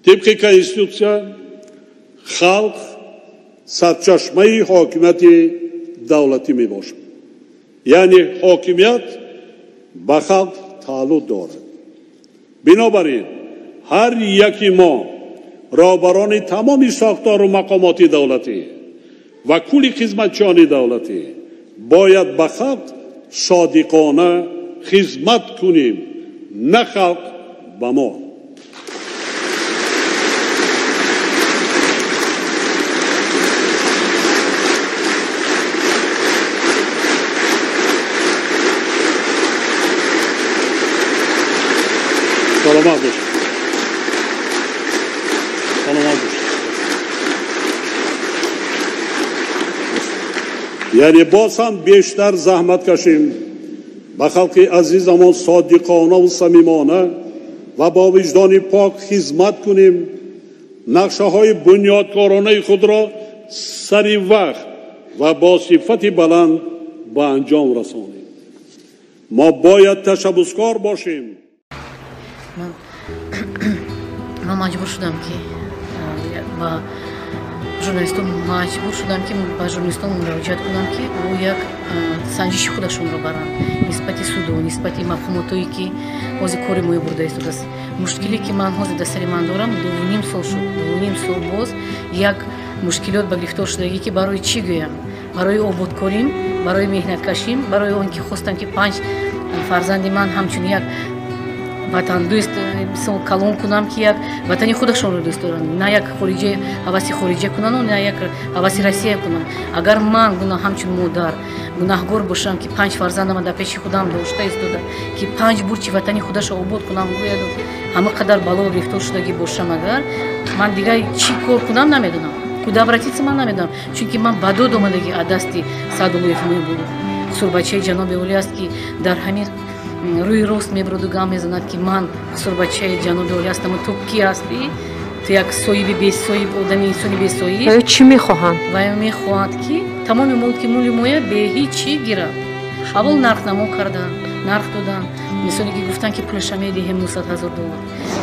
طبق کنستیتوسیا خلق سرچشمه حاکمیت دولتی می باشد. یعنی حاکمیت به خلق تعلق دارد. بنابراین هر یکی ما رهبران تمام ساختار و مقامات دولتی و کل خدمتچیان دولتی باید به خلق صادقانه خدمت کنیم، نه خلق به ما. سلامت باشید. سلامت باشید. یعنی باز هم بیشتر زحمت کشیم، به خلق عزیزمان صادقانه و صمیمانه و با وجدان پاک خدمت کنیم، نقشه های بنیادکارانه خود را سری وقت و با صفت بلند به انجام رسانیم. ما باید تشبثکار باشیم. من مجبور شدم که با ژورنالیستان مجبور شدم که با ژورنالیستان مراجعت کنم که او یک سنجش خودشون رو برن نسبت سود و نسبت مفهوماتی که باز کاری ما برده است. مشکلی که من حاضر دستری من دارم 2.5 سال شد. 2.5 سال باز یک مشکلات به گرفتار شدگی که برای چی گویم؟ برای آباد کاریم، برای مهنت کشیم، برای اون که خواستم که 5 فرزند من همچون یک وطن دوست مثلا کلون کنم که یک وطنی خودشون رو دوست دارن، نه یک خارجی حواسی خارجی کنن و نه یک حواسی روسیه کنن. اگر من گناه همچون مادر گناهگار باشم که 5 فرزندم در پیش خودم داشته ایستاده که 5 برچی وطنی خودش رو آباد کنم، گوید همه قدر بالا گرفتار شدگی باشم، اگر من دیگه چی کار کنم نمیدونم، کجا براتیت من نمیدونم، چون که من بدو دومدگی عدستی سادولویف می بود. خسرو بچه جناب اولی است که در همین روی راست میبرد و گام میزند که من خسرو بچه جناب اولی هستم و تو کی هستی؟ تو یک سویبی بی سویب آدمی انسانی بی سویب. و چی میخواهند؟ و میخواهند که تمام ملک مولی مویا به هیچی گیرد. اول نرخ نمو کردن، نرخ دادن. مثالی که گفتن که پولش میدهیم $900,000.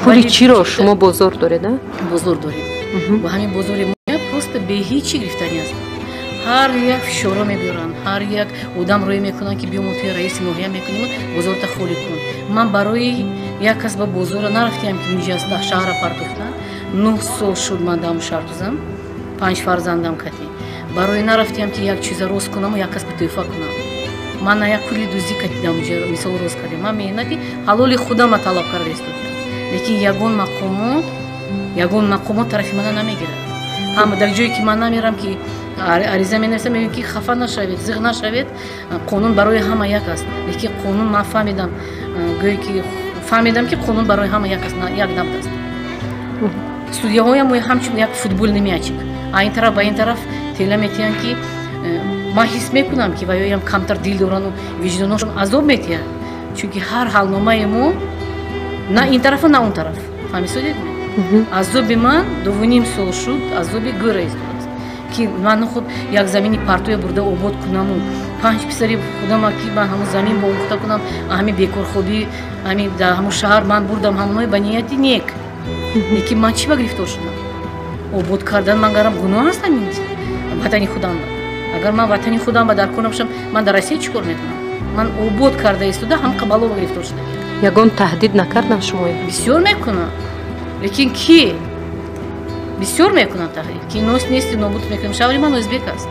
پولی چی رو شما بازار دارید؟ بازار داریم. با همین بازار مویا پست به هیچی گرفتنی است. هر یک فشار میبرن، هر یک آدم روی میکنن که بیام توی رئیس ناحیه میکنیم بازار تا خالی کن. من برای یک کس به بازار نرفتم که اینجا است در شهر پرداختن. 9 سال شد من دام شرطزم، 5 فرزندم کتی. برای نرفتم که یک چیز روز کنم و یک کس به توفیق کنم. من نه یک کلی دوزی کتی دام جر مثال روز کردم. من مهنتی حلال خودم طلب کرده است. لیکن یگون مقامات طرف من نمیگیره. هم در جایی که من نمیرم که عریضه می-نویسم میگم که خفه نشوید، زیغ نشوید، قانون برای همه یک است. لیکن قانون من فهمیدم، گویی که فهمیدم که قانون برای همه یک است، یک نبود است. استودیوهای ما همچون یک فوتبال نمی‌اچید. این طرف با این طرف تیلا میتیان که من حس میکنم که وایایم کمتر دل دارن و وجدانشون عذاب میتیه. چون که هر حالنامه ما نه این طرف نه اون طرف. فهمیدید؟ عذاب من 2.5 سال شد، عذاب گوره است. که من خود یک زمینی پارتوی برده آباد کنم و 5 پسری خودم که من همون زمین با اون کنم، همین بیکار خودی، همین در همون شهر من بردم همونای بنیتی نیک. لیکن من چی گرفتار شدم؟ آباد کردن من گرم گناه هستم اینجا. وطنی خودم با. اگر من وطنی خودم با در کنم شم، من در روسیه چیکار میکنم؟ من آباد کرده ایستاده هم قبلا گرفتار شدم. یگان تهدید نکردن شما؟ بسیار میکنم. لیکن کی؟ بسیار میکنم تهدید. کی نیست نابود میکنم. شوهر من ازبک است.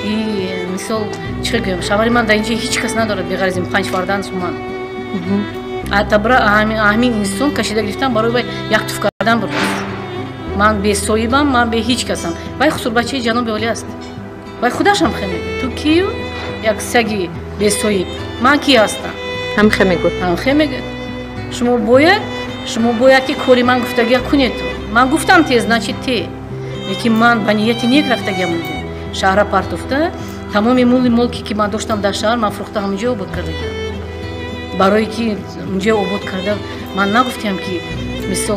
این مثال چه گویم؟ شوهر من در اینجا هیچ کس ندارد بغیر از این 5 فرزند من. اتبرا همین انسان کشیده گرفتم برای یک توف کردن بود. من به صاحبم، من به هیچ کسم. وای خسرو بچه جناب اولی است. وای خودش هم خمیده. تو کیو؟ یک سگی به صاحب. من کی هستم؟ هم خمیگو. هم خمیگو. شما باید که کاری من گفتگی کنید. من گفتم تیز نچید تی. لیکن من به نیت نیک رفتگی موندم. شهر پارتوفته تمام ملکی که من داشتم در شهر من فروخته همونجا آباد کرده. برای که اونجا آباد کرده من نگفتم که مثل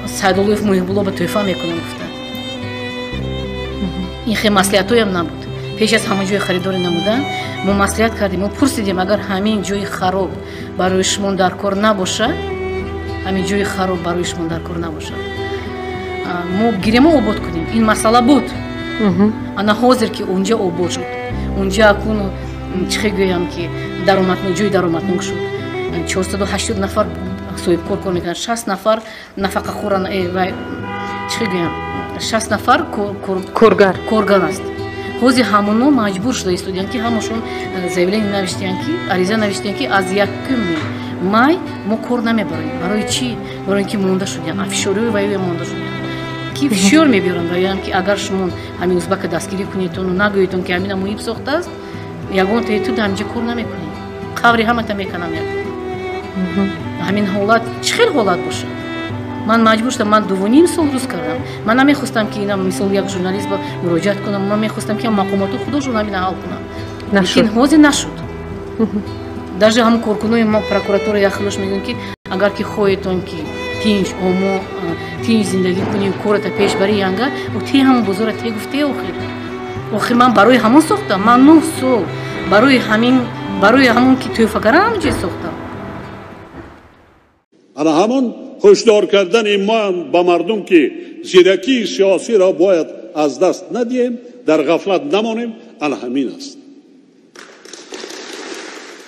سایدولویف محبولا به توفیق میکنم گفتم. این خیلی مصلحت‌هایی هم نبود. پیش از همون جای خریداری نمودن ما مصلحت کردیم و پرسیدیم اگر همین جای خراب برای شما در کار نباشه ҳамин ҷои хароб бароишмон дар кор набошад. мо гирема обод кунем. Ин масъала буд. ана ҳозир ки унҷа обод шуд, унҷа акун чӣ гӯям ки ҷои даромаднок шуд. 480 нафар соҳибкор кор мекунанд, 60 нафар нафақахӯран ва чӣ гӯям 60 нафар коргар аст. ҳозир ҳамоно маҷбур шуда истодиянд ки ҳамашон заявление навиштиянд ки ариза навиштиянд ки аз 1 май мо кор намебароем. Барои чӣ? Барои ки монда шудем, афишории ваёя монда шудем. Ки фишор мебиёранд ваёям ки агар шумо ҳамин узбака дастгирӣ кунедтон нагӯедтон ки ҳамина муҳиб сохтааст, ягон таи ту ҳамҷа кор намекунем. қаври ҳамата мекунам. ҳамин ҳолат чӣ хел ҳолат бошад? ман маҷбур шудам, ман 2.5 сол рӯз кардам. Ман намехостам ки ина мисол як журналист ба муроҷиат кунам, ман мехостам ки мақомоту худошон ҳамина ҳал кунам. Лекин ҳозир нашуд. даже ҳамон коркунои мо прокуратура яхлош мегӯянд ки агар ки хоҳедтон ки тинҷ омо тинҷ зиндагӣ кунӣ кората пеш барӣ янга у ти ҳамон бозора те гуфте охир ман барои ҳамон сохтам. Ман 9 сол барои ҳамон ки тӯҳфагара ҳамҷо сохтам. ана ҳамон ҳушдор кардани мо ба мардум ки зиракии сиёсиро бояд аз даст надиҳем, дар ғафлат намонем, ана ҳамин аст.